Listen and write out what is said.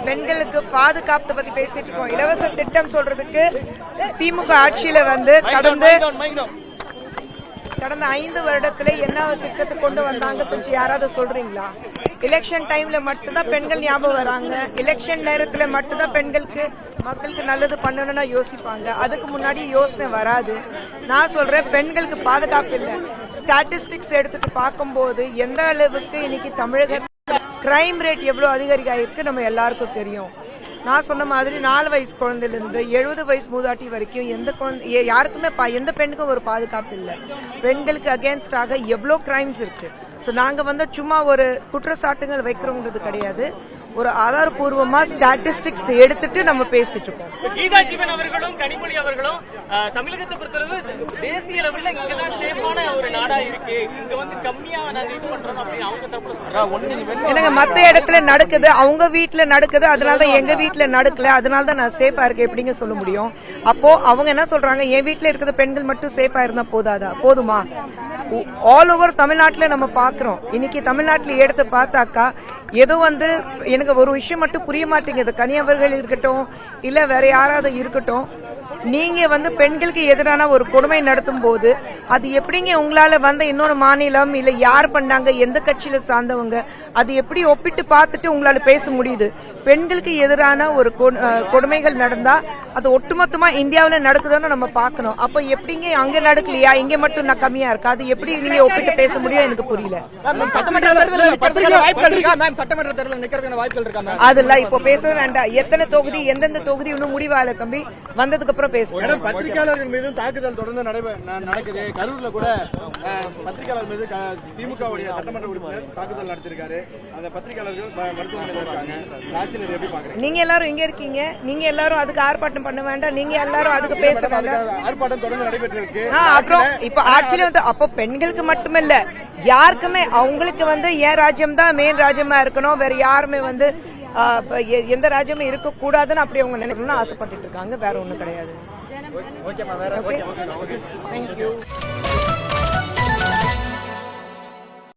பெண்களுக்கு பாதுகாப்பு பத்தி பேசிட்டு இருக்கோம். இலவச திட்டம் சொல்றதுக்கு திமுக ஆட்சியில கடந்த 5 வருடத்துல என்ன திட்டத்தை கொண்டு வந்தாங்க கொஞ்சம் யாராவது சொல்றீங்களா? எலெக்ஷன் டைம்ல மட்டும்தான் பெண்கள் ஞாபகம் வராங்க. எலெக்ஷன் நேரத்துல மட்டும்தான் மக்களுக்கு நல்லது பண்ணணும்னா யோசிப்பாங்க. அதுக்கு முன்னாடி யோசனை வராது. நான் சொல்றேன், பெண்களுக்கு பாதுகாப்பு இல்லை. ஸ்டாட்டிஸ்டிக்ஸ் எடுத்துட்டு பார்க்கும்போது எந்த அளவுக்கு இன்னைக்கு தமிழகத்தில் கிரைம் ரேட் எவ்வளவு அதிகரிக்காயிருக்கு நம்ம எல்லாருக்கும் தெரியும். நான் சொன்ன மாதிரி 4 வயசு குழந்தையில இருந்து 70 வயசு மூதாட்டி வரைக்கும் யாருக்குமே எந்த பெண்ணுக்கும் ஒரு பாதுகாப்பு இல்லை. பெண்களுக்கு அகேன்ஸ்டாக எவ்வளவு கிரைம்ஸ் இருக்கு. சோ நாங்க சும்மா ஒரு குற்றச்சாட்டுகள் வைக்கிறோங்கிறது கிடையாது. ஒரு ஆதாரபூர்வமா ஸ்டாட்டிஸ்டிக்ஸ் எடுத்துட்டு நம்ம பேசிட்டு இருக்கோம். கீதா ஜீவன் அவர்களும் கனிமொழி அவர்களும் தமிழகத்தை பொறுத்தளவு தேசிய அளவில் இங்கதான் சேஃபான ஒரு நாடா இருக்கு, இங்க கம்மியா நாங்க இது பண்றோம் அப்படின்னு அவங்க தரப்புல சொல்றாங்க. எனக்கு மத்த இடத்துல நடக்குது, அவங்க வீட்டுல நடக்குது, அதனாலதான் எங்க வீட்டுல நடக்கல, அதனாலதான் நான் சேஃபா இருக்கேன் எப்படிங்க சொல்ல முடியும்? அப்போ அவங்க என்ன சொல்றாங்க, என் வீட்டுல இருக்கிற பெண்கள் மட்டும் சேஃபா இருந்தா போதுமா? ஆல் ஓவர் தமிழ்நாட்டுல நம்ம பாக்குறோம். இன்னைக்கு தமிழ்நாட்டுல எடுத்து பார்த்தாக்கா ஏதோ எனக்கு ஒரு விஷயம் மட்டும் புரிய மாட்டேங்குது. கனியவர்கள் இருக்கட்டும் இல்ல வேற யாராவது இருக்கட்டும், நீங்க பெண்களுக்கு எதிரான ஒரு கொடுமை நடத்தும் போது அது எப்படிங்க உங்களால இன்னொரு மாநிலம் இல்ல யார் பண்ணாங்க, எந்த கட்சியில சார்ந்தவங்க, அது எப்படி ஒப்பிட்டு பார்த்துட்டு உங்களால பேச முடியுது? பெண்களுக்கு எதிரான ஒரு கொடுமைகள் நடந்தா அது ஒட்டுமொத்தமா இந்தியாவில நடக்குதுன்னு நம்ம பார்க்கணும். அப்ப எப்படிங்க அங்க நடக்கலையா, இங்க மட்டும் நான் கம்மியா இருக்கா? அது எப்படி நீங்க ஒப்பிட்டு பேச முடியும்? எனக்கு புரியல. அதெல்லாம் இப்போ பேச வேண்டாம். எத்தனை தொகுதி எந்தெந்த தொகுதி இன்னும் முடிவால தம்பி, வந்ததுக்கு அப்புறம் பேசுவோம். பத்திரிகையாளர்கள் மீதும் தாக்குதல் தொடர்ந்து நடக்குது. கரூர்ல கூட பத்திரிகையாளர் மீது திமுகவுடைய சட்டமன்ற உறுப்பினர் தாக்குதல் நடத்திருக்காரு. அந்த பத்திரிகையாளர்கள் மருத்துவமனையில் இருக்காங்க. எப்படி பாக்குறீங்க? நீங்க எல்லாரும் இங்க இருக்கீங்க, நீங்க எல்லாரும் அதுக்கு ஆர்ப்பாட்டம் பண்ண வேண்டாம், நீங்க எல்லாரும் அதுக்கு பேச வேண்டாம். ஆர்ப்பாட்டம் தொடர்ந்து நடைபெற்று இருக்கு. அப்புறம் இப்ப ஆட்சியில அப்போ பெண்களுக்கு மட்டுமில்ல யாருக்குமே அவங்களுக்கு ஏன் ராஜ்யம் தான் மெயின் ராஜ்யமா இருக்கணும், வேற யாருமே எந்த ராஜ்யமும் இருக்க கூடாதுன்னு அப்படி அவங்க நினைக்கணும்னு ஆசைப்பட்டு இருக்காங்க. வேற ஒண்ணும் கிடையாது. ஓகேமா, வேற தேங்க்யூ.